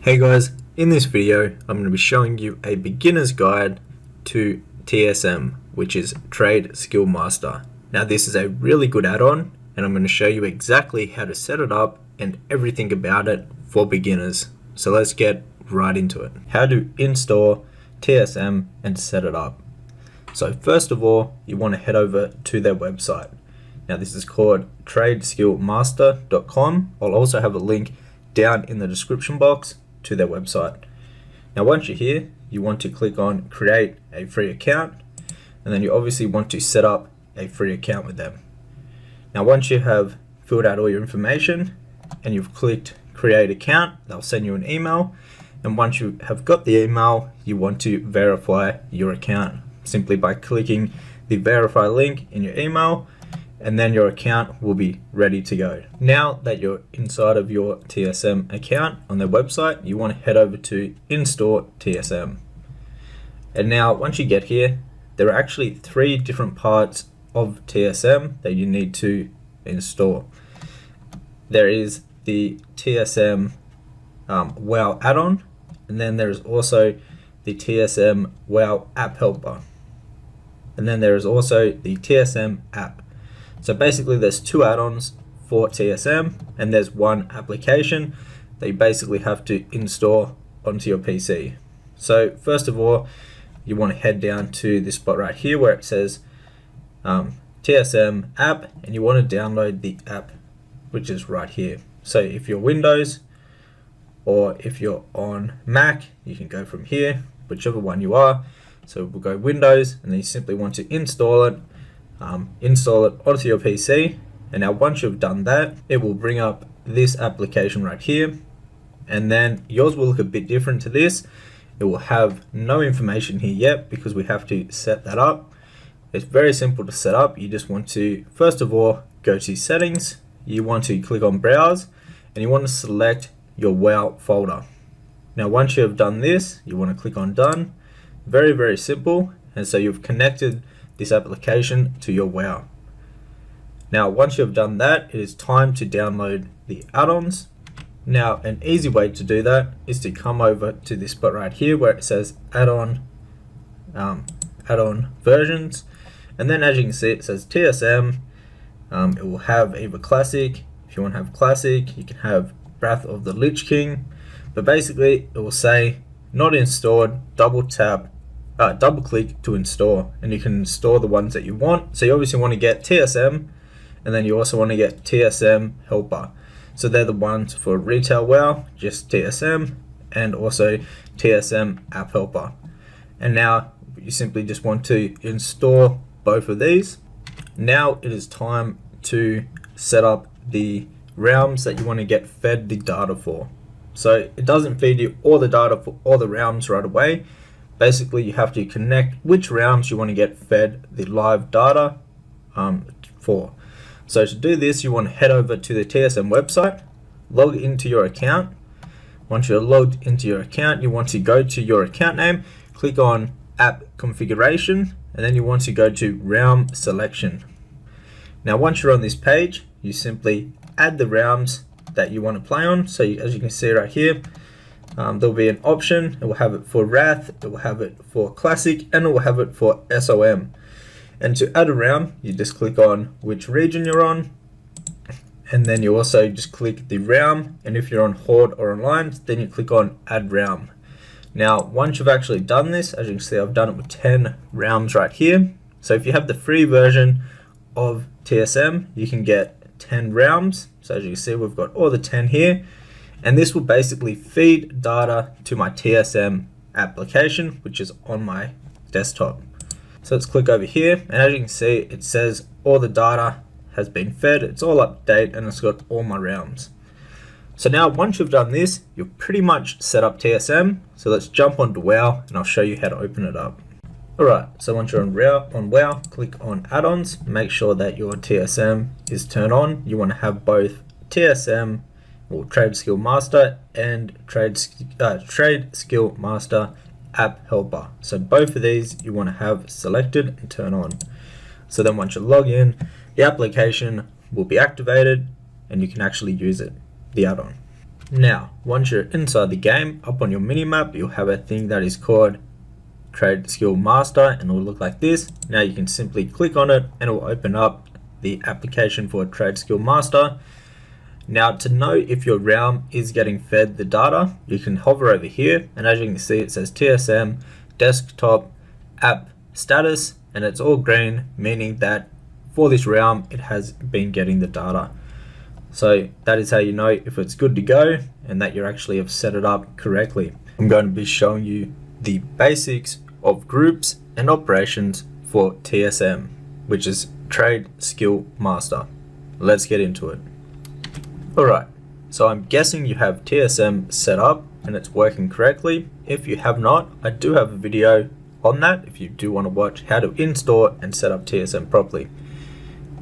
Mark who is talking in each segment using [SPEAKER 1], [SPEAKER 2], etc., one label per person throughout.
[SPEAKER 1] Hey guys, in this video I'm going to be showing you a beginner's guide to TSM, which is Trade Skill Master. Now this is a really good add-on and I'm going to show you exactly how to set it up and everything about it for beginners. So let's get right into it. How to install TSM and set it up. So first of all, you want to head over to their website. Now this is called tradeskillmaster.com. I'll also have a link down in the description box to their website. Now once you're here, you want to click on create a free account, and then you obviously want to set up a free account with them. Now once you have filled out all your information and you've clicked create account, they'll send you an email, and once you have got the email, you want to verify your account simply by clicking the verify link in your email, and then your account will be ready to go. Now that you're inside of your TSM account on their website, you want to head over to install TSM. And now once you get here, there are actually 3 different parts of TSM that you need to install. There is the TSM WOW add-on, and then there is also the TSM WOW app helper, and then there is also the TSM app. So basically there's 2 add-ons for TSM, and there's 1 application that you basically have to install onto your PC. So first of all, you want to head down to this spot right here where it says TSM app, and you want to download the app, which is right here. So if you're Windows or if you're on Mac, you can go from here, whichever one you are. So we'll go Windows, and then you simply want to install it onto your PC. And now once you've done that, it will bring up this application right here, and then yours will look a bit different to this. It will have no information here yet because we have to set that up. It's very simple to set up. You just want to first of all go to settings, you want to click on browse, and you want to select your WOW folder. Now once you have done this, you want to click on done. Very simple. And so you've connected this application to your WOW. Now once you've done that, it is time to download the add-ons. Now an easy way to do that is to come over to this spot right here where it says add-on versions, and then as you can see it says TSM. It will have either classic. If you want to have classic, you can have Wrath of the Lich King, but basically it will say not installed, double click to install, and you can install the ones that you want. So you obviously want to get TSM, and then you also want to get TSM helper. So they're the ones for retail WoW, just TSM, and also TSM app helper. And now you simply just want to install both of these. Now it is time to set up the realms that you want to get fed the data for. So it doesn't feed you all the data for all the realms right away. Basically you have to connect which realms you want to get fed the live data for. So to do this, you want to head over to the TSM website, log into your account. Once you're logged into your account, you want to go to your account name, click on app configuration, and then you want to go to realm selection. Now once you're on this page, you simply add the realms that you want to play on. So as you can see right here, there'll be an option. It will have it for Wrath, it will have it for Classic, and it will have it for SOM. And to add a realm, you just click on which region you're on, and then you also just click the realm, and if you're on Horde or Online, then you click on add realm. Now once you've actually done this, as you can see I've done it with 10 realms right here. So if you have the free version of TSM, you can get 10 realms. So as you can see, we've got all the 10 here, and this will basically feed data to my TSM application, which is on my desktop. So let's click over here, and as you can see, it says all the data has been fed. It's all up to date, and it's got all my realms. So now once you've done this, you're pretty much set up TSM. So let's jump onto WoW, and I'll show you how to open it up. Alright, so once you're on WoW, click on add-ons. Make sure that your TSM is turned on. You want to have both TSM or Trade Skill Master and Trade Skill Master app helper. So both of these you want to have selected and turn on. So then once you log in, the application will be activated and you can actually use it, the add-on. Now, once you're inside the game, up on your minimap, you'll have a thing that is called Trade Skill Master, and it will look like this. Now you can simply click on it and it will open up the application for Trade Skill Master. Now, to know if your realm is getting fed the data, you can hover over here, and as you can see, it says TSM desktop app status, and it's all green, meaning that for this realm it has been getting the data. So that is how you know if it's good to go and that you actually have set it up correctly. I'm going to be showing you the basics of groups and operations for TSM, which is Trade Skill Master. Let's get into it. Alright, so I'm guessing you have TSM set up and it's working correctly. If you have not, I do have a video on that if you do want to watch how to install and set up TSM properly.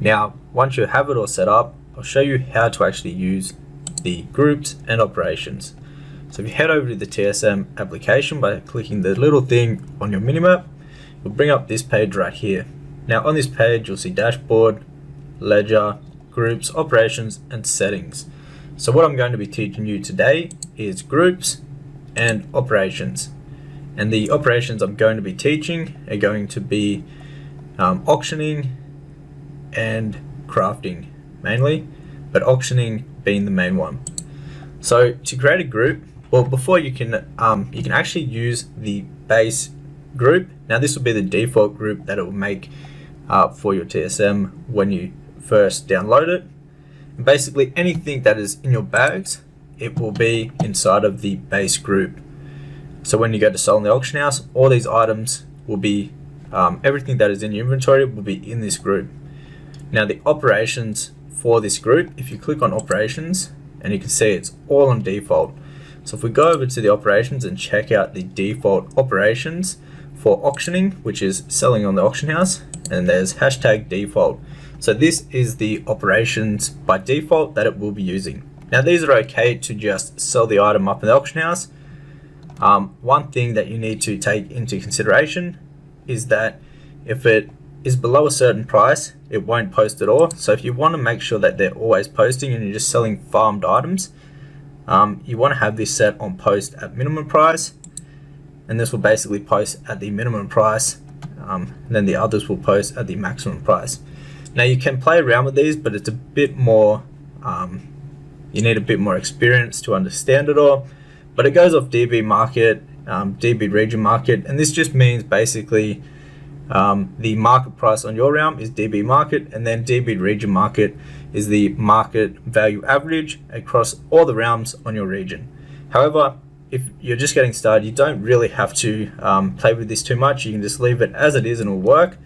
[SPEAKER 1] Now, once you have it all set up, I'll show you how to actually use the groups and operations. So if you head over to the TSM application by clicking the little thing on your minimap, it'll bring up this page right here. Now on this page, you'll see dashboard, ledger, groups, operations, and settings. So what I'm going to be teaching you today is groups and operations. And the operations I'm going to be teaching are going to be auctioning and crafting mainly, but auctioning being the main one. So to create a group, well, before you can actually use the base group. Now this will be the default group that it will make for your TSM when you first download it. And basically anything that is in your bags, it will be inside of the base group. So when you go to sell in the auction house, all these items will be, everything that is in your inventory will be in this group. Now the operations for this group, if you click on operations, and you can see it's all on default. So if we go over to the operations and check out the default operations for auctioning, which is selling on the auction house, and there's hashtag default. So this is the operations by default that it will be using. Now these are okay to just sell the item up in the auction house. One thing that you need to take into consideration is that if it is below a certain price, it won't post at all. So if you want to make sure that they're always posting and you're just selling farmed items, you want to have this set on post at minimum price, and this will basically post at the minimum price, and then the others will post at the maximum price. Now you can play around with these, but it's a bit more, you need a bit more experience to understand it all. But it goes off DB market, DB region market, and this just means basically the market price on your realm is DB market, and then DB region market is the market value average across all the realms on your region. However, if you're just getting started, you don't really have to play with this too much. You can just leave it as it is and it'll work.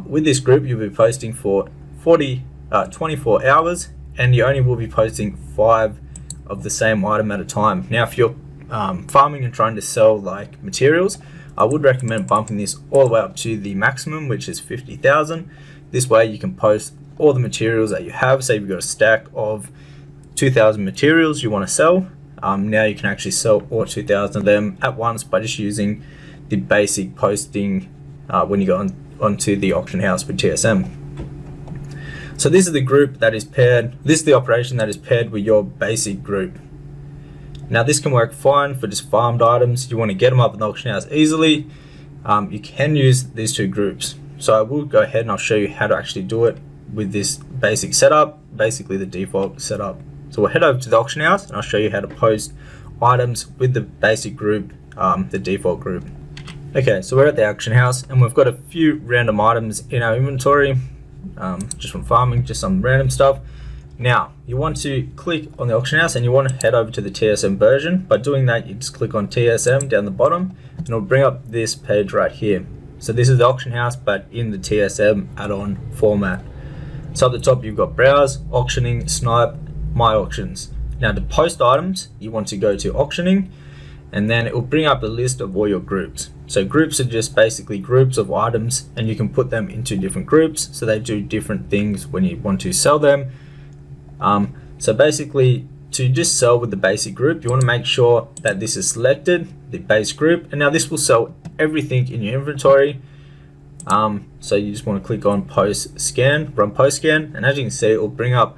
[SPEAKER 1] With this group, you'll be posting for 24 hours, and you only will be posting 5 of the same item at a time. Now if you're farming and trying to sell like materials, I would recommend bumping this all the way up to the maximum, which is 50,000. This way you can post all the materials that you have. Say you've got a stack of 2,000 materials you want to sell. Now you can actually sell all 2,000 of them at once by just using the basic posting when you go onto the auction house with TSM. So this is the group that is paired, this is the operation that is paired with your basic group. Now this can work fine for just farmed items. You want to get them up in the auction house easily. You can use these two groups. So I will go ahead and I'll show you how to actually do it with this basic setup, basically the default setup. So we'll head over to the auction house and I'll show you how to post items with the basic group, the default group. Okay, so we're at the auction house and we've got a few random items in our inventory, just from farming, just some random stuff. Now, you want to click on the auction house and you want to head over to the TSM version. By doing that, you just click on TSM down the bottom and it'll bring up this page right here. So this is the auction house, but in the TSM add-on format. So at the top, you've got browse, auctioning, snipe, my auctions. Now to post items, you want to go to auctioning, and then it will bring up a list of all your groups. So groups are just basically groups of items, and you can put them into different groups so they do different things when you want to sell them. So basically, to just sell with the basic group, you want to make sure that this is selected, the base group, and now this will sell everything in your inventory. So you just want to click on post scan, run post scan, and as you can see, it will bring up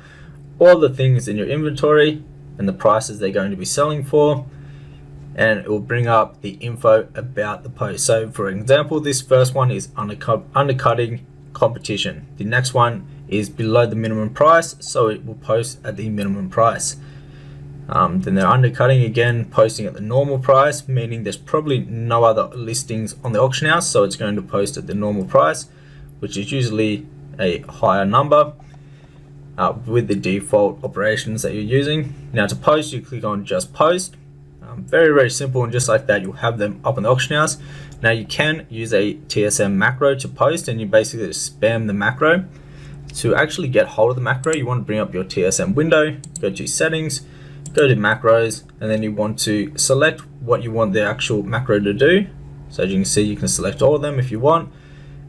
[SPEAKER 1] all the things in your inventory and the prices they're going to be selling for, and it will bring up the info about the post. So for example, this first one is undercutting competition. The next one is below the minimum price, so it will post at the minimum price. Then they're undercutting again, posting at the normal price, meaning there's probably no other listings on the auction house, so it's going to post at the normal price, which is usually a higher number with the default operations that you're using. Now to post, you click on just post. Very simple, and just like that you'll have them up in the auction house. Now you can use a TSM macro to post, and you basically just spam the macro. To actually get hold of the macro, you want to bring up your TSM window, go to settings, go to macros, and then you want to select what you want the actual macro to do. So as you can see, you can select all of them if you want,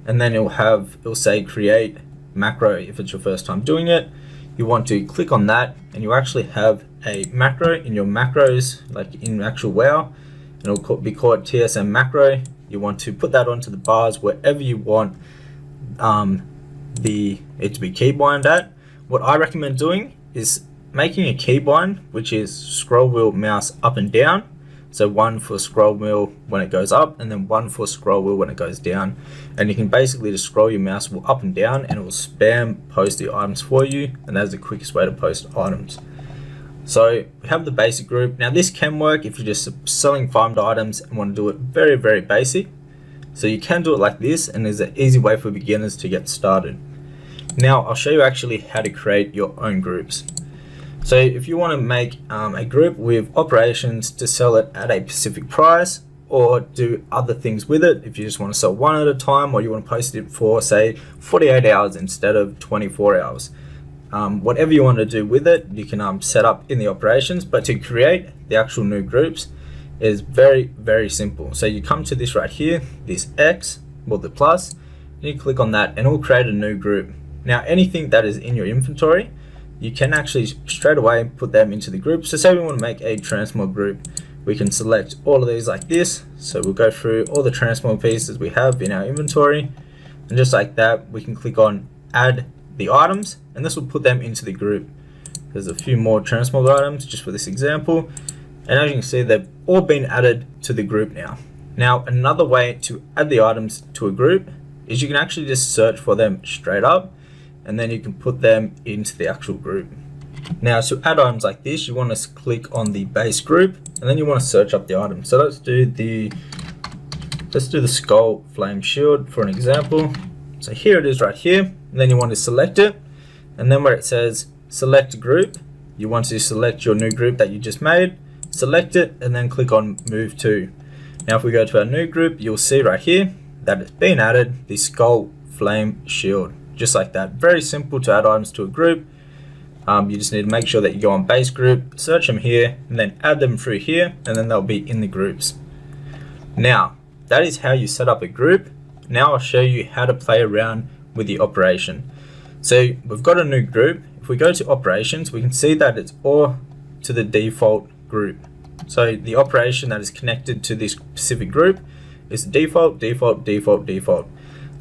[SPEAKER 1] and then it'll say create macro if it's your first time doing it. You want to click on that, and you actually have a macro in your macros, like in actual WoW, and it'll be called TSM macro. You want to put that onto the bars wherever you want it to be keybind at. What I recommend doing is making a keybind, which is scroll wheel mouse up and down. So one for scroll wheel when it goes up, and then one for scroll wheel when it goes down. And you can basically just scroll your mouse wheel up and down, and it will spam post the items for you, and that's the quickest way to post items. So we have the basic group. Now this can work if you're just selling farmed items and want to do it very basic. So you can do it like this, and there's an easy way for beginners to get started. Now I'll show you actually how to create your own groups. So if you want to make a group with operations to sell it at a specific price, or do other things with it, if you just want to sell one at a time, or you want to post it for say 48 hours instead of 24 hours. Whatever you want to do with it, you can set up in the operations, but to create the actual new groups is very simple. So you come to this right here, this X, or the plus, and you click on that, and it will create a new group. Now anything that is in your inventory, you can actually straight away put them into the group. So say we want to make a transmog group, we can select all of these like this. So we'll go through all the transmog pieces we have in our inventory, and just like that we can click on add the items, and this will put them into the group. There's a few more transmog items just for this example, and as you can see, they've all been added to the group now. Now another way to add the items to a group is you can actually just search for them straight up, and then you can put them into the actual group. Now to add items like this, you want to click on the base group, and then you want to search up the item. So let's do the skull flame shield for an example. So here it is right here, and then you want to select it, and then where it says select group, you want to select your new group that you just made, select it, and then click on move to. Now if we go to our new group, you'll see right here that it's been added, the skull flame shield. Just like that. Very simple to add items to a group. You just need to make sure that you go on base group, search them here, and then add them through here, and then they'll be in the groups. Now that is how you set up a group. Now I'll show you how to play around with the operation. So we've got a new group. If we go to operations, we can see that it's all to the default group. So the operation that is connected to this specific group is default.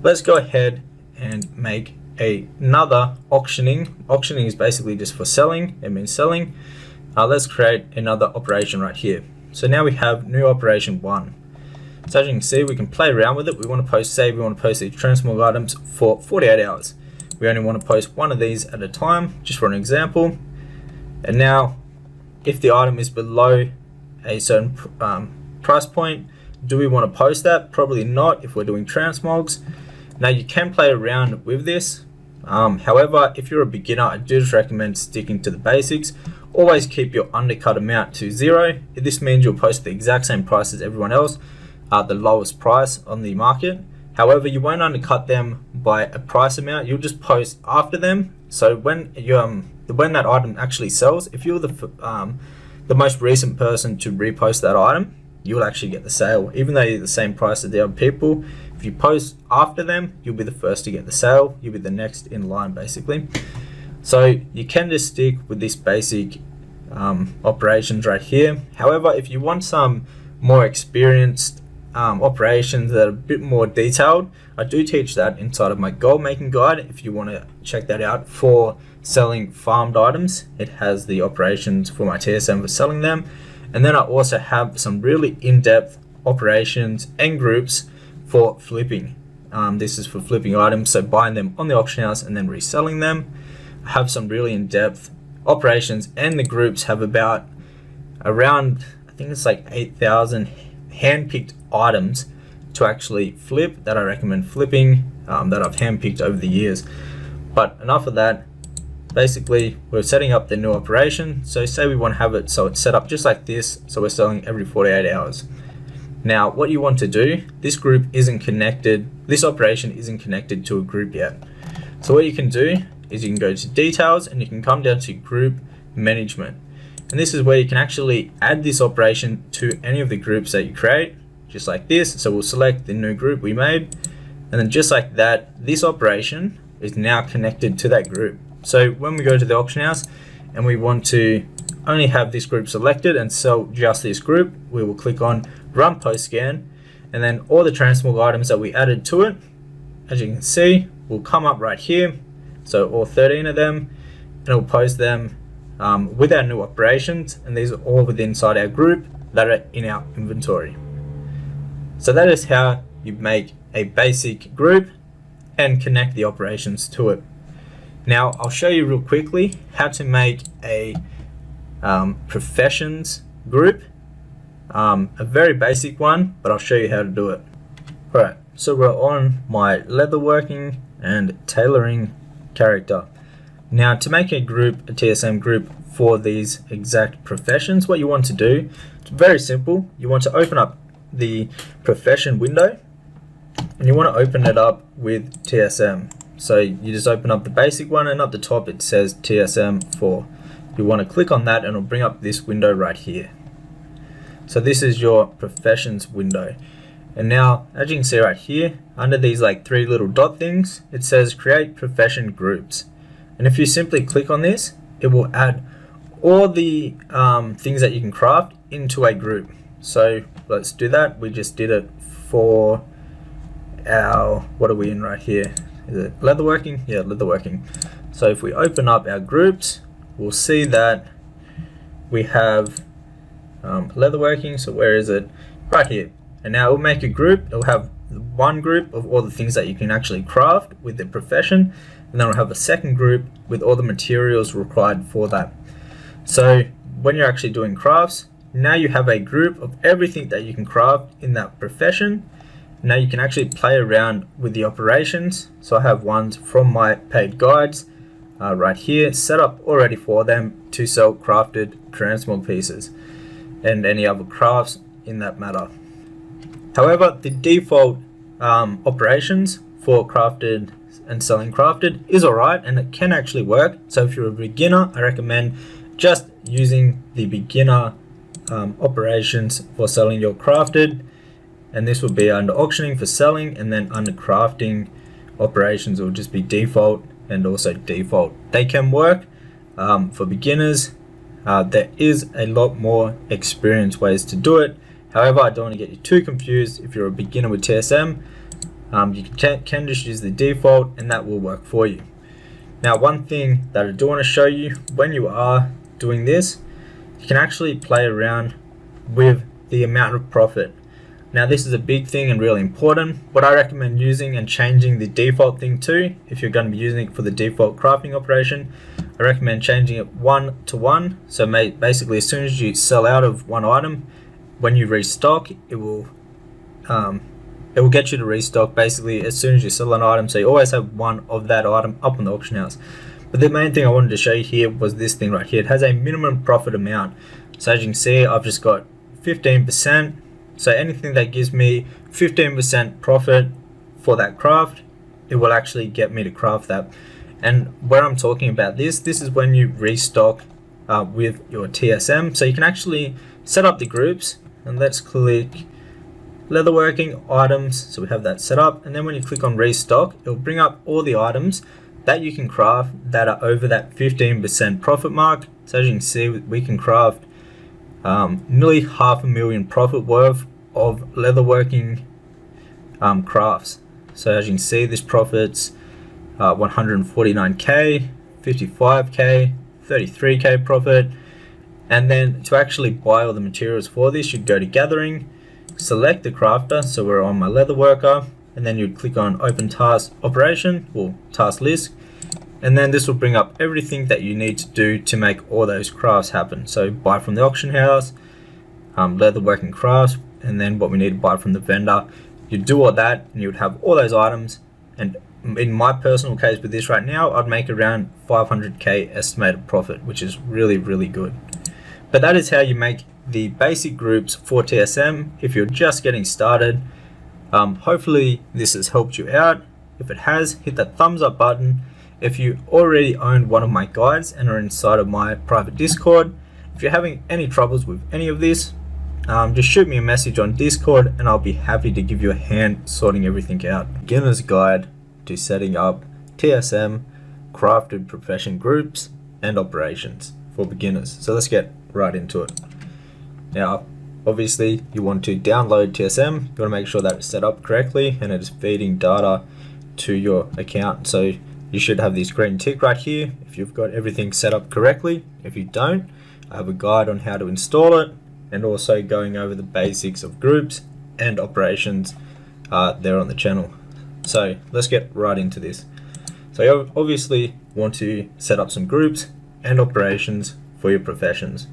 [SPEAKER 1] Let's go ahead and make another auctioning. Auctioning is basically just for selling. It means selling. Let's create another operation right here. So now we have new operation 1. So as you can see, we can play around with it. We want to post, say we want to post these transmog items for 48 hours. We only want to post one of these at a time, just for an example. And now if the item is below a certain price point, do we want to post that? Probably not if we're doing transmogs. Now you can play around with this. However, if you're a beginner, I do just recommend sticking to the basics. Always keep your undercut amount to 0. This means you'll post the exact same price as everyone else, the lowest price on the market. However, you won't undercut them by a price amount. You'll just post after them. So when that item actually sells, if you're the most recent person to repost that item, you'll actually get the sale, even though you're the same price as the other people. If you post after them, you'll be the first to get the sale. You'll be the next in line, basically. So you can just stick with this basic operations right here. However, if you want some more experienced operations that are a bit more detailed, I do teach that inside of my gold making guide. If you want to check that out for selling farmed items, it has the operations for my TSM for selling them. And then I also have some really in-depth operations and groups for flipping. This is for flipping items, so buying them on the auction house and then reselling them. I have some really in-depth operations, and the groups have about around, I think it's like 8,000 hand-picked items to actually flip that I recommend flipping, that I've hand-picked over the years. But enough of that. Basically, we're setting up the new operation. So say we want to have it so it's set up just like this, so we're selling every 48 hours. Now what you want to do, this group isn't connected, this operation isn't connected to a group yet. So what you can do is you can go to details and you can come down to group management. And this is where you can actually add this operation to any of the groups that you create, just like this. So we'll select the new group we made, and then just like that, this operation is now connected to that group. So when we go to the auction house and we want to only have this group selected and sell just this group, we will click on run post scan, and then all the transmog items that we added to it, as you can see, will come up right here. So all 13 of them, and it'll post them with our new operations, and these are all within inside our group that are in our inventory. So that is how you make a basic group and connect the operations to it. Now I'll show you real quickly how to make a professions group, a very basic one, but I'll show you how to do it. Alright, so we're on my leatherworking and tailoring character. Now to make a group, a TSM group for these exact professions, what you want to do, it's very simple. You want to open up the profession window and you want to open it up with TSM. So you just open up the basic one, and up the top it says TSM 4. You want to click on that and it'll bring up this window right here. So this is your professions window. And now, as you can see right here, under these like 3 little dot things, it says create profession groups. And if you simply click on this, it will add all the things that you can craft into a group. So let's do that. We just did it for our, what are we in right here? Is it leatherworking? Yeah, leatherworking. So if we open up our groups, we'll see that we have leatherworking. So where is it? Right here. And now we'll make a group. It'll have one group of all the things that you can actually craft with the profession, and then we'll have a second group with all the materials required for that. So when you're actually doing crafts, now you have a group of everything that you can craft in that profession. Now you can actually play around with the operations. So I have ones from my paid guides right here set up already for them to sell crafted transmog pieces and any other crafts in that matter. However, the default operations for crafted and selling crafted is alright, and it can actually work. So if you're a beginner, I recommend just using the beginner operations for selling your crafted, and this will be under auctioning for selling, and then under crafting operations it will just be default and also default. They can work for beginners. There is a lot more experienced ways to do it. However, I don't want to get you too confused. If you're a beginner with TSM, you can just use the default and that will work for you. Now, one thing that I do want to show you, when you are doing this, you can actually play around with the amount of profit. Now, this is a big thing and really important. What I recommend using and changing the default thing to, if you're going to be using it for the default crafting operation, I recommend changing it 1 to 1. So basically, as soon as you sell out of one item, when you restock, it will get you to restock basically as soon as you sell an item. So you always have one of that item up on the auction house. But the main thing I wanted to show you here was this thing right here. It has a minimum profit amount. So as you can see, I've just got 15%. So anything that gives me 15% profit for that craft, it will actually get me to craft that. And where I'm talking about this is when you restock with your TSM. So you can actually set up the groups, and let's click leatherworking items. So we have that set up, and then when you click on restock, it will bring up all the items that you can craft that are over that 15% profit mark. So as you can see, we can craft nearly 500,000 profit worth of leatherworking crafts. So as you can see, this profits 149k, 55k, 33k profit. And then to actually buy all the materials for this, you'd go to gathering, select the crafter, so we're on my leather worker, and then you'd click on open task operation or task list, and then this will bring up everything that you need to do to make all those crafts happen. So buy from the auction house, leather working crafts, and then what we need to buy from the vendor. You'd do all that and you would have all those items, and in my personal case with this right now, I'd make around 500k estimated profit, which is really good. But that is how you make the basic groups for TSM if you're just getting started. Hopefully this has helped you out. If it has, hit that thumbs up button. If you already own one of my guides and are inside of my private Discord, if you're having any troubles with any of this, just shoot me a message on Discord and I'll be happy to give you a hand sorting everything out. Beginner's guide to setting up TSM crafted profession groups and operations for beginners. So let's get right into it. Now obviously you want to download TSM. You want to make sure that it's set up correctly and it is feeding data to your account. So you should have this green tick right here if you've got everything set up correctly. If you don't, I have a guide on how to install it, and also going over the basics of groups and operations there on the channel. So let's get right into this. So you obviously want to set up some groups and operations for your professions.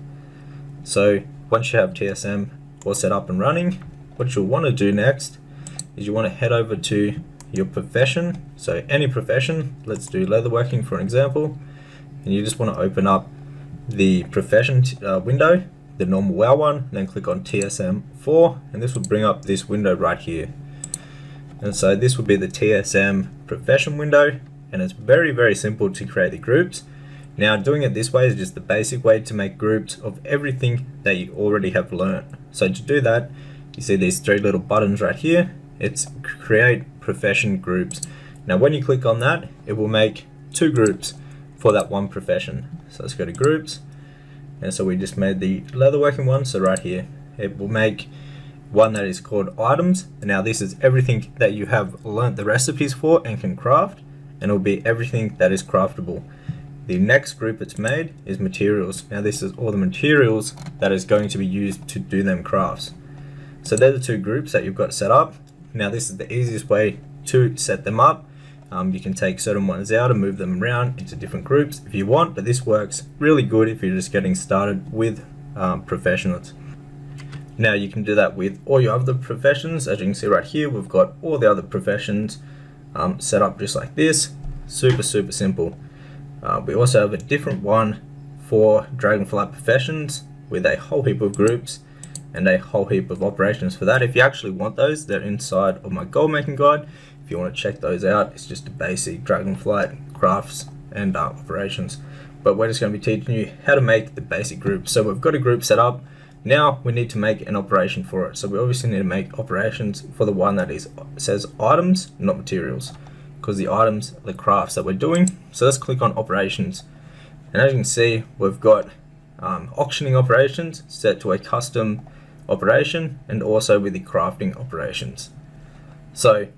[SPEAKER 1] So once you have TSM all set up and running, what you'll want to do next is you want to head over to your profession. So any profession, let's do leatherworking for an example, and you just want to open up the profession window, the normal WoW one, and then click on TSM 4, and this will bring up this window right here. And so this will be the TSM profession window, and it's very simple to create the groups. Now doing it this way is just the basic way to make groups of everything that you already have learned. So to do that, you see these three little buttons right here. It's create profession groups. Now when you click on that, it will make two groups for that one profession. So let's go to groups, and so we just made the leatherworking one. So right here it will make one that is called items, and now this is everything that you have learned the recipes for and can craft, and it will be everything that is craftable. The next group it's made is materials. Now this is all the materials that is going to be used to do them crafts. So they're the two groups that you've got set up. Now this is the easiest way to set them up. You can take certain ones out and move them around into different groups if you want, but this works really good if you're just getting started with professionals. Now you can do that with all your other professions. As you can see right here, we've got all the other professions set up just like this. Super simple. We also have a different one for dragonflight professions with a whole heap of groups and a whole heap of operations for that. If you actually want those, they're inside of my gold making guide. If you want to check those out, it's just a basic dragonflight crafts and operations. But we're just going to be teaching you how to make the basic group. So we've got a group set up. Now we need to make an operation for it. So we obviously need to make operations for the one that says items, not materials, because the items are the crafts that we're doing. So let's click on operations, and as you can see, we've got auctioning operations set to a custom operation, and also with the crafting operations. So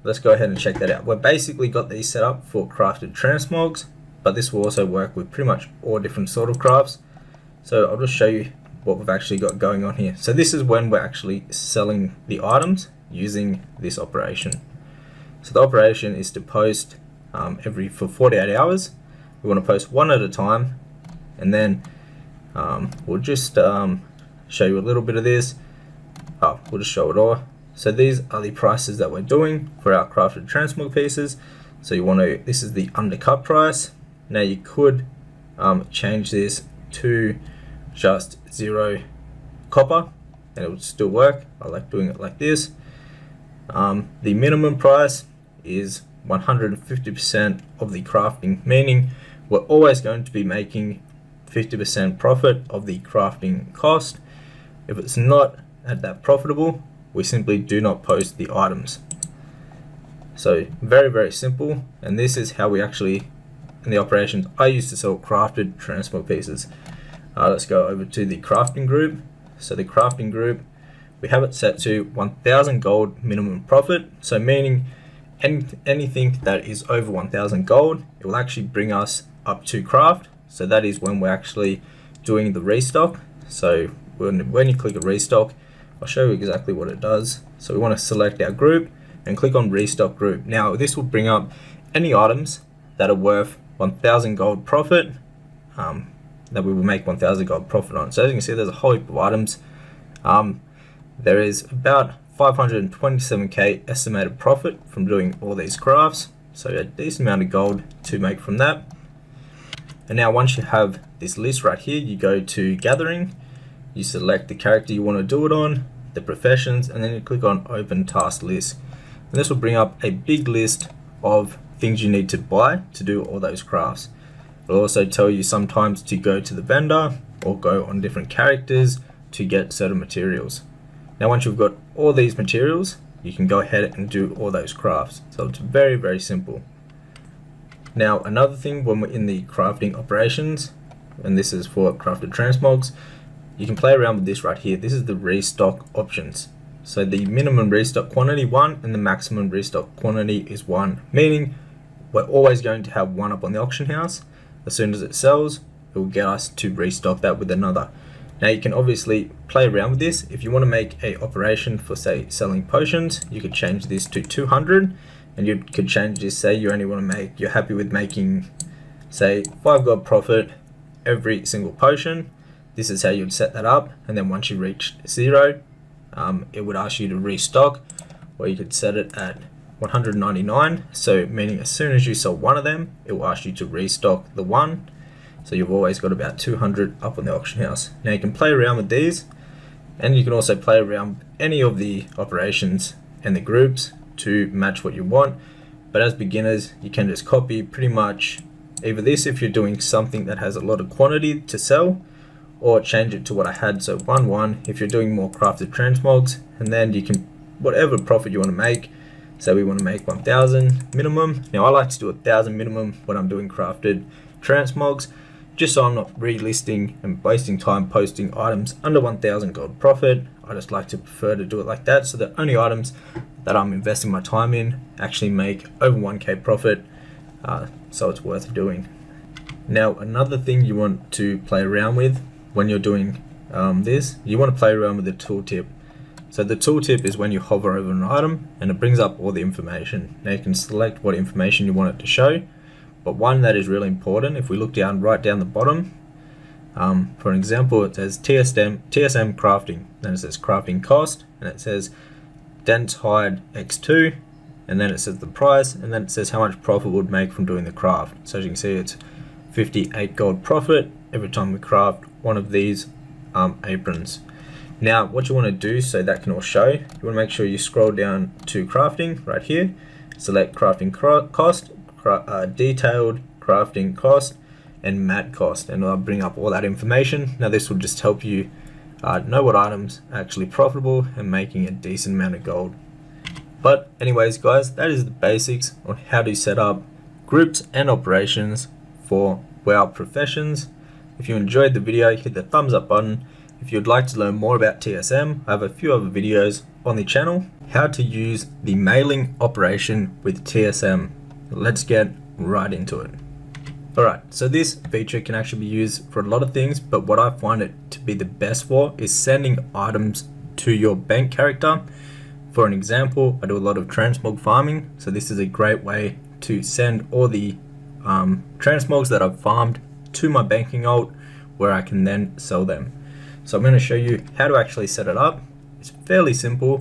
[SPEAKER 1] let's go ahead and check that out. We've basically got these set up for crafted transmogs, but this will also work with pretty much all different sort of crafts. So I'll just show you what we've actually got going on here. So this is when we're actually selling the items using this operation. So the operation is to post for 48 hours. We want to post one at a time, and then we'll just show you a little bit of this. We'll just show it all. So these are the prices that we're doing for our crafted transmog pieces. So you want to, this is the undercut price. Now you could change this to just 0 copper and it would still work. I like doing it like this. The minimum price is 150% of the crafting, meaning we're always going to be making 50% profit of the crafting cost. If it's not at that profitable, we simply do not post the items. So very simple, and this is how we actually, in the operations I used to sell crafted transmog pieces. Let's go over to the crafting group. So the crafting group we have it set to 1000 gold minimum profit. So meaning anything that is over 1000 gold, it will actually bring us up to craft. So that is when we're actually doing the restock. So when you click a restock, I'll show you exactly what it does. So we want to select our group and click on restock group. Now this will bring up any items that are worth 1000 gold profit, that we will make 1000 gold profit on. So as you can see, there's a whole heap of items. There is about 527k estimated profit from doing all these crafts, so a decent amount of gold to make from that. And now once you have this list right here, you go to gathering, you select the character you want to do it on, the professions, and then you click on open task list. And this will bring up a big list of things you need to buy to do all those crafts. It'll also tell you sometimes to go to the vendor or go on different characters to get certain materials. Now once you've got all these materials, you can go ahead and do all those crafts. So it's very, very simple. Now another thing, when we're in the crafting operations, and this is for crafted transmogs, you can play around with this right here. This is the restock options. So the minimum restock quantity 1 and the maximum restock quantity is 1, meaning we're always going to have one up on the auction house. As soon as it sells, it will get us to restock that with another. Now you can obviously play around with this. If you want to make a operation for, say, selling potions, you could change this to 200, and you could change this, say you only want to make, you're happy with making, say, 5 gold profit every single potion. This is how you'd set that up, and then once you reach 0, it would ask you to restock, or you could set it at 199, so meaning as soon as you sell one of them, it will ask you to restock the one. So you've always got about 200 up on the auction house. Now you can play around with these, and you can also play around with any of the operations and the groups to match what you want. But as beginners, you can just copy pretty much either this if you're doing something that has a lot of quantity to sell, or change it to what I had, so 1-1 if you're doing more crafted transmogs, and then you can, whatever profit you want to make. So we want to make 1000 minimum. Now I like to do 1000 minimum when I'm doing crafted transmogs, just so I'm not relisting and wasting time posting items under 1000 gold profit. I just like to prefer to do it like that, so the only items that I'm investing my time in actually make over 1k profit, so it's worth doing. Now another thing you want to play around with when you're doing this, you want to play around with the tooltip. So the tooltip is when you hover over an item and it brings up all the information. Now you can select what information you want it to show, but one that is really important, if we look down right down the bottom, for an example, it says TSM crafting, then it says crafting cost, and it says dense hide x2, and then it says the price, and then it says how much profit would make from doing the craft. So as you can see, it's 58 gold profit every time we craft one of these aprons. Now what you want to do so that can all show, you want to make sure you scroll down to crafting right here, select crafting cost, detailed crafting cost, and mat cost, and I'll bring up all that information. Now this will just help you know what items are actually profitable and making a decent amount of gold. But anyways guys, that is the basics on how to set up groups and operations for WoW professions. If you enjoyed the video, hit the thumbs up button. If you'd like to learn more about TSM, I have a few other videos on the channel. How to use the mailing operation with TSM. Let's get right into it. Alright, so this feature can actually be used for a lot of things, but what I find it to be the best for is sending items to your bank character. For an example, I do a lot of transmog farming, so this is a great way to send all the transmogs that I've farmed to my banking alt, where I can then sell them. So I'm going to show you how to actually set it up. It's fairly simple.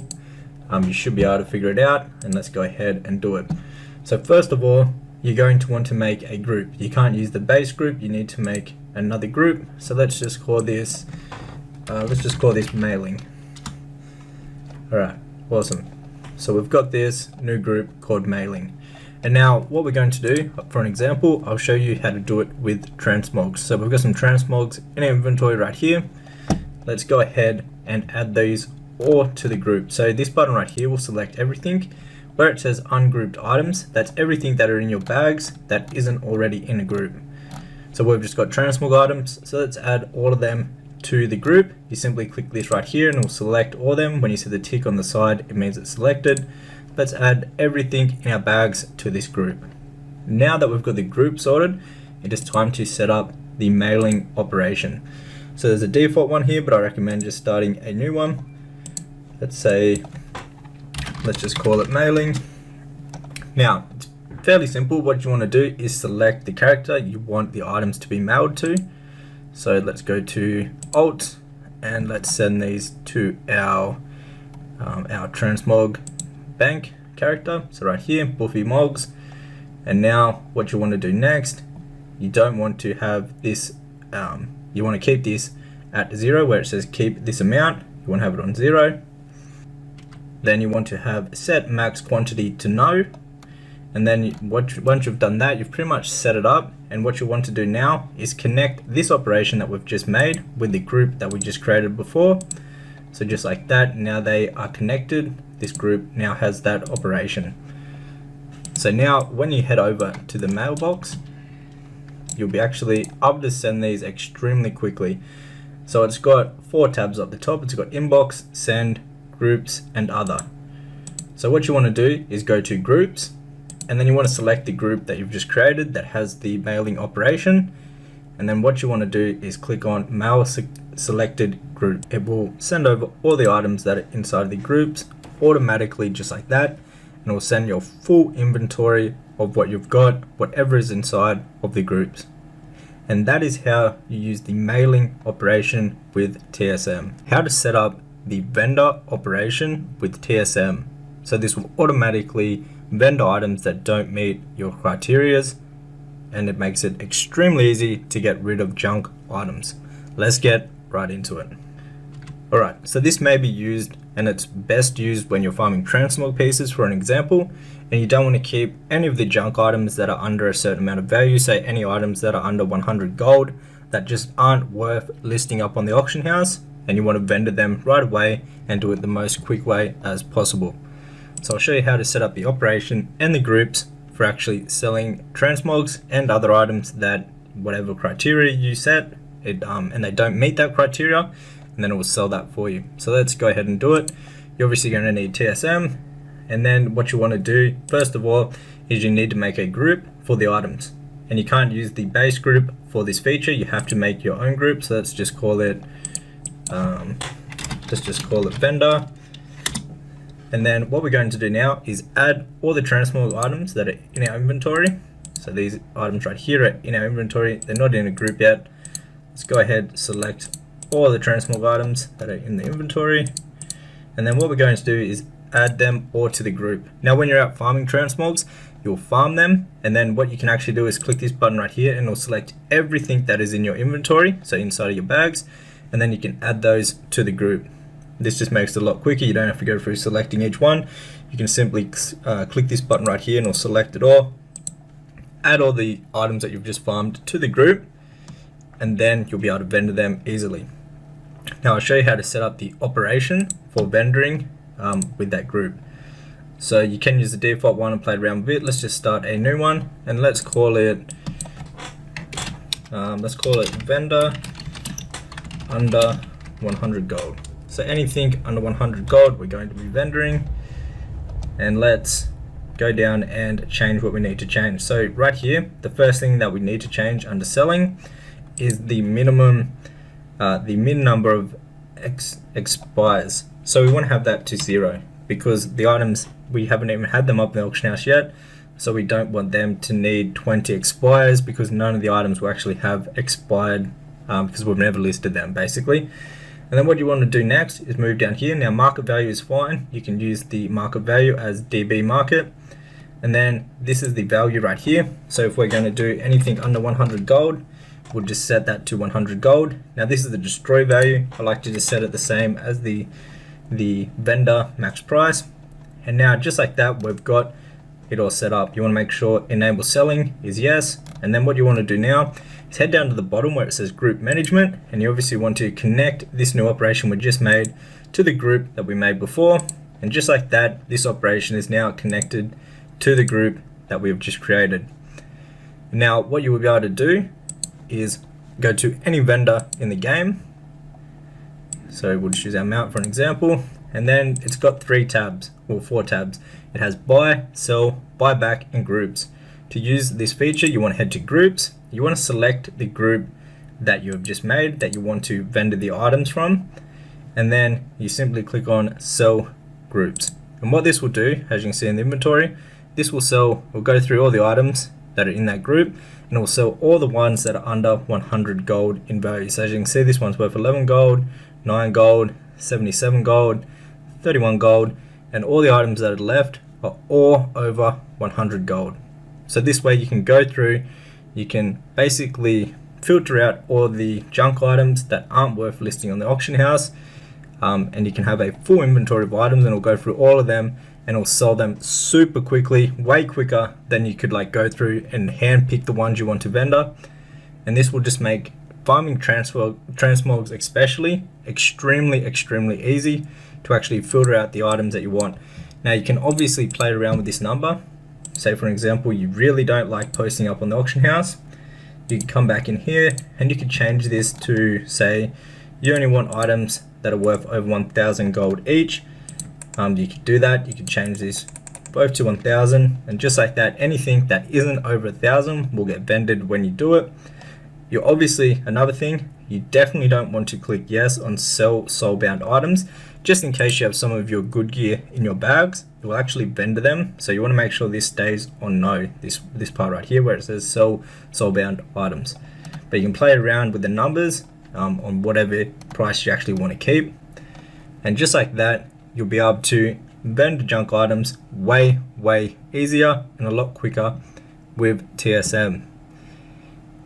[SPEAKER 1] You should be able to figure it out, and let's go ahead and do it. So first of all, you're going to want to make a group. You can't use the base group, you need to make another group. So let's just call this mailing. Alright, awesome. So we've got this new group called mailing. And now what we're going to do, for an example, I'll show you how to do it with transmogs. So we've got some transmogs in our inventory right here. Let's go ahead and add these all to the group. So this button right here will select everything. Where it says ungrouped items, that's everything that are in your bags that isn't already in a group. So we've just got transmog items, so let's add all of them to the group, you simply click this right here and it will select all of them. When you see the tick on the side, it means it's selected. Let's add everything in our bags to this group. Now that we've got the group sorted, it is time to set up the mailing operation. So there's a default one here, but I recommend just starting a new one. Let's just call it mailing. Now, it's fairly simple. What you want to do is select the character you want the items to be mailed to. So let's go to Alt and let's send these to our transmog bank character. So right here, Buffy Mogs. And now what you want to do next, you don't want to have this, you want to keep this at 0 where it says keep this amount. You want to have it on 0. Then you want to have set max quantity to no. And then once you've done that, you've pretty much set it up. And what you want to do now is connect this operation that we've just made with the group that we just created before. So just like that, now they are connected. This group now has that operation. So now when you head over to the mailbox, you'll be actually able to send these extremely quickly. So it's got 4 tabs up the top. It's got inbox, send, groups, and other. So what you want to do is go to groups, and then you want to select the group that you've just created that has the mailing operation. And then what you want to do is click on mail selected group. It will send over all the items that are inside of the groups automatically, just like that. And it will send your full inventory of what you've got, whatever is inside of the groups. And that is how you use the mailing operation with TSM. How to set up the vendor operation with TSM. So this will automatically vendor items that don't meet your criterias, and it makes it extremely easy to get rid of junk items. Let's get right into it. Alright, so this may be used, and it's best used when you're farming transmog pieces, for an example, and you don't want to keep any of the junk items that are under a certain amount of value, say any items that are under 100 gold that just aren't worth listing up on the auction house, and you want to vendor them right away and do it the most quick way as possible. So I'll show you how to set up the operation and the groups for actually selling transmogs and other items that whatever criteria you set, and they don't meet that criteria, and then it will sell that for you. So let's go ahead and do it. You're obviously going to need TSM, and then what you want to do first of all is you need to make a group for the items, and you can't use the base group for this feature. You have to make your own group. So let's just call it vendor. And then what we're going to do now is add all the transmog items that are in our inventory. So these items right here are in our inventory. They're not in a group yet. Let's go ahead, select all the transmog items that are in the inventory. And then what we're going to do is add them all to the group. Now when you're out farming transmogs, you'll farm them. And then what you can actually do is click this button right here and it'll select everything that is in your inventory. So inside of your bags. And then you can add those to the group. This just makes it a lot quicker. You don't have to go through selecting each one. You can simply click this button right here and it'll select it all. Add all the items that you've just farmed to the group, and then you'll be able to vendor them easily. Now I'll show you how to set up the operation for vendoring with that group. So you can use the default one and play around with it. Let's just start a new one, and let's call it vendor under 100 gold. So anything under 100 gold we're going to be vendoring, and let's go down and change what we need to change. So right here, the first thing that we need to change under selling is the minimum, the min number of expires. So we want to have that to 0 because the items, we haven't even had them up in the auction house yet. So we don't want them to need 20 expires because none of the items will actually have expired because we've never listed them basically. And then what you want to do next is move down here. Now market value is fine. You can use the market value as DB market. And then this is the value right here. So if we're going to do anything under 100 gold, we'll just set that to 100 gold. Now this is the destroy value. I like to just set it the same as the vendor max price. And now just like that, we've got it all set up. You want to make sure enable selling is yes. And then what you want to do now is head down to the bottom where it says group management, and you obviously want to connect this new operation we just made to the group that we made before. And just like that, this operation is now connected to the group that we've just created. Now what you will be able to do is go to any vendor in the game, So we'll choose our mount for an example, and then it's got 3 tabs, or 4 tabs. It has buy, sell, buyback, and groups. To use this feature, you want to head to groups. You want to select the group that you have just made that you want to vendor the items from, and then you simply click on sell groups. And what this will do, as you can see in the inventory, this will go through all the items that are in that group, and it will sell all the ones that are under 100 gold in value. So as you can see, this one's worth 11 gold, 9 gold, 77 gold, 31 gold, and all the items that are left are all over 100 gold. So this way you can go through, you can basically filter out all the junk items that aren't worth listing on the auction house, and you can have a full inventory of items, and it'll go through all of them and it'll sell them super quickly, way quicker than you could like go through and hand pick the ones you want to vendor. And this will just make farming transmogs especially extremely easy to actually filter out the items that you want. Now you can obviously play around with this number. Say for example, you really don't like posting up on the auction house, you can come back in here and you can change this to say you only want items that are worth over 1,000 gold each. You can do that. You can change this both to 1,000, and just like that, anything that isn't over 1,000 will get vended when you do it. You obviously, another thing, you definitely don't want to click yes on sell soulbound items, just in case you have some of your good gear in your bags. It will actually vendor them, so you want to make sure this stays on no, this part right here where it says sell soulbound items. But you can play around with the numbers on whatever price you actually want to keep, and just like that, you'll be able to vendor junk items way easier and a lot quicker with TSM.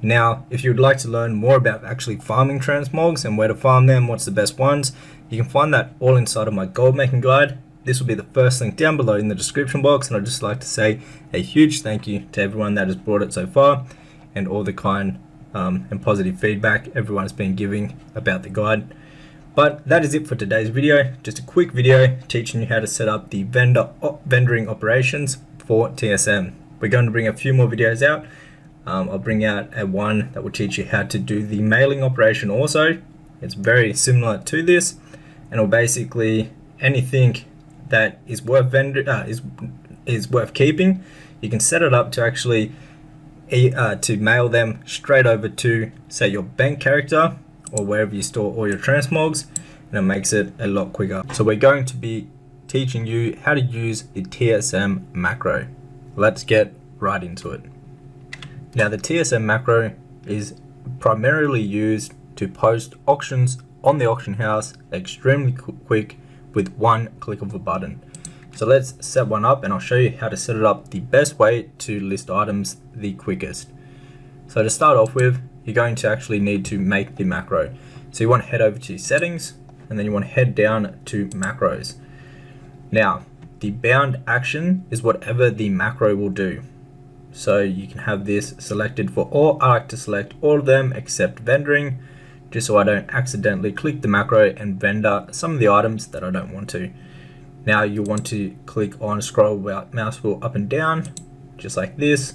[SPEAKER 1] Now, if you'd like to learn more about actually farming transmogs and where to farm them, what's the best ones, you can find that all inside of my gold making guide. This will be the first link down below in the description box, and I'd just like to say a huge thank you to everyone that has brought it so far, and all the kind and positive feedback everyone's been giving about the guide. But that is it for today's video. Just a quick video teaching you how to set up the vendoring operations for TSM. We're going to bring a few more videos out. I'll bring out one that will teach you how to do the mailing operation also. It's very similar to this, and it'll basically anything that is worth is worth keeping, you can set it up to actually to mail them straight over to say your bank character or wherever you store all your transmogs, and it makes it a lot quicker. So we're going to be teaching you how to use the TSM macro. Let's get right into it. Now the TSM macro is primarily used to post auctions on the auction house extremely quick with one click of a button. So let's set one up, and I'll show you how to set it up the best way to list items the quickest. So to start off with, you're going to actually need to make the macro. So you want to head over to settings, and then you want to head down to macros. Now the bound action is whatever the macro will do. So you can have this selected for all. I like to select all of them except vendoring, just so I don't accidentally click the macro and vendor some of the items that I don't want to. Now you want to click on scroll mouse wheel up and down, just like this,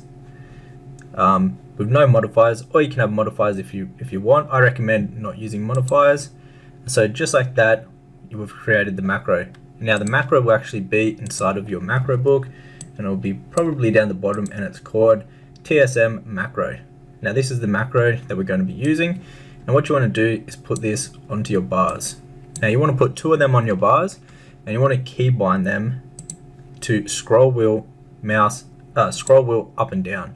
[SPEAKER 1] with no modifiers, or you can have modifiers if you want. I recommend not using modifiers. So just like that, you have created the macro. Now the macro will actually be inside of your macro book, and it will be probably down the bottom, and it's called TSM macro. Now this is the macro that we're going to be using, and what you want to do is put this onto your bars. Now you want to put 2 of them on your bars, and you want to keybind them to scroll wheel up and down.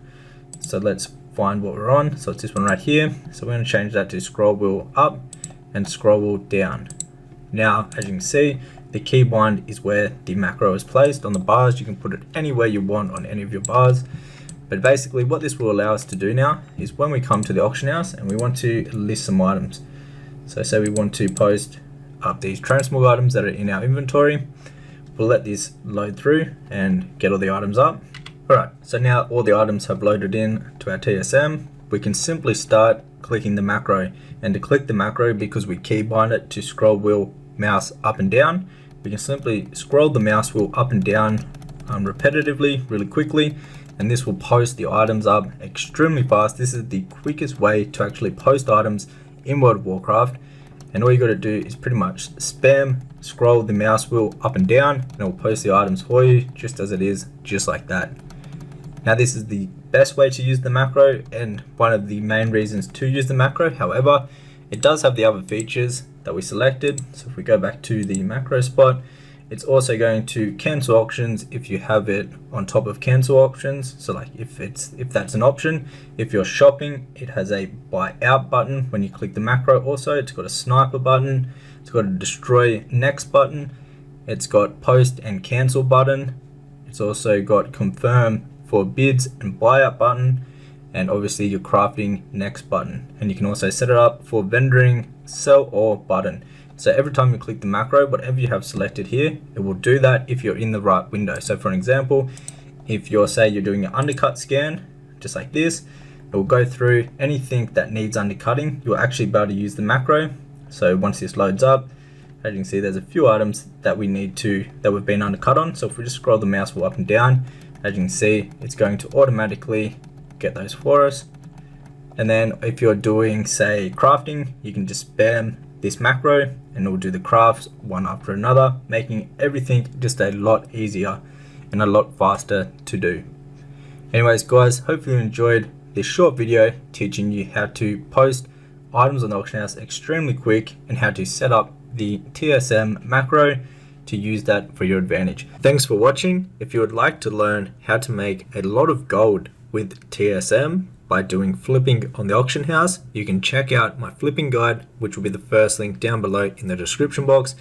[SPEAKER 1] So let's find what we're on. So it's this one right here. So we're going to change that to scroll wheel up and scroll wheel down. Now as you can see, the keybind is where the macro is placed on the bars. You can put it anywhere you want on any of your bars. But basically what this will allow us to do now is when we come to the auction house and we want to list some items. So say we want to post up these transmog items that are in our inventory. We'll let this load through and get all the items up. Alright, so now all the items have loaded in to our TSM. We can simply start clicking the macro. And to click the macro, because we keybind it to scroll wheel mouse up and down, we can simply scroll the mouse wheel up and down repetitively, really quickly, and this will post the items up extremely fast. This is the quickest way to actually post items in World of Warcraft, and all you got to do is pretty much scroll the mouse wheel up and down, and it will post the items for you just as it is, just like that. Now this is the best way to use the macro and one of the main reasons to use the macro. However, it does have the other features that we selected. So if we go back to the macro spot, it's also going to cancel auctions if you have it on top of cancel auctions. So like if that's an option, if you're shopping, it has a buy out button when you click the macro. Also, it's got a sniper button, it's got a destroy next button, it's got post and cancel button, it's also got confirm for bids and buyout button, and obviously your crafting next button. And you can also set it up for vendoring, sell or button. So every time you click the macro, whatever you have selected here, it will do that if you're in the right window. So for an example, if you're you're doing an undercut scan, just like this, it will go through anything that needs undercutting. You'll actually be able to use the macro. So once this loads up, as you can see, there's a few items that we've been undercut on. So if we just scroll the mouse wheel up and down, as you can see, it's going to automatically get those for us. And then if you're doing, say, crafting, you can just spam this macro and it will do the crafts one after another, making everything just a lot easier and a lot faster to do. Anyways guys, hopefully you enjoyed this short video teaching you how to post items on the auction house extremely quick and how to set up the TSM macro to use that for your advantage. Thanks for watching. If you would like to learn how to make a lot of gold with TSM by doing flipping on the auction house, you can check out my flipping guide, which will be the first link down below in the description box.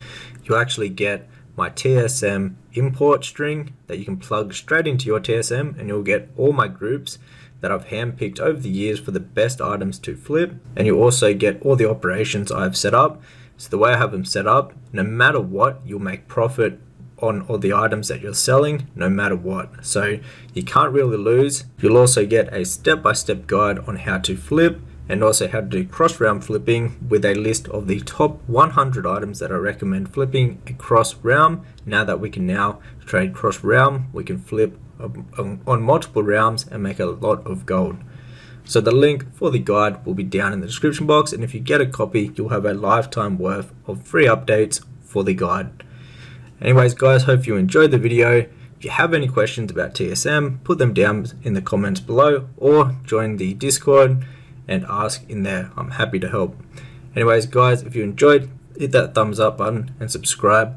[SPEAKER 1] You'll actually get my TSM import string that you can plug straight into your TSM, and you'll get all my groups that I've handpicked over the years for the best items to flip, and you'll also get all the operations I've set up. So the way I have them set up, no matter what, you'll make profit on all the items that you're selling, no matter what. So you can't really lose. You'll also get a step-by-step guide on how to flip and also how to do cross-realm flipping with a list of the top 100 items that I recommend flipping across realm. Now that we can now trade cross-realm, we can flip on multiple realms and make a lot of gold. So the link for the guide will be down in the description box, and if you get a copy, you'll have a lifetime worth of free updates for the guide. Anyways guys, hope you enjoyed the video. If you have any questions about TSM, put them down in the comments below or join the Discord and ask in there. I'm happy to help. Anyways guys, if you enjoyed, hit that thumbs up button and subscribe.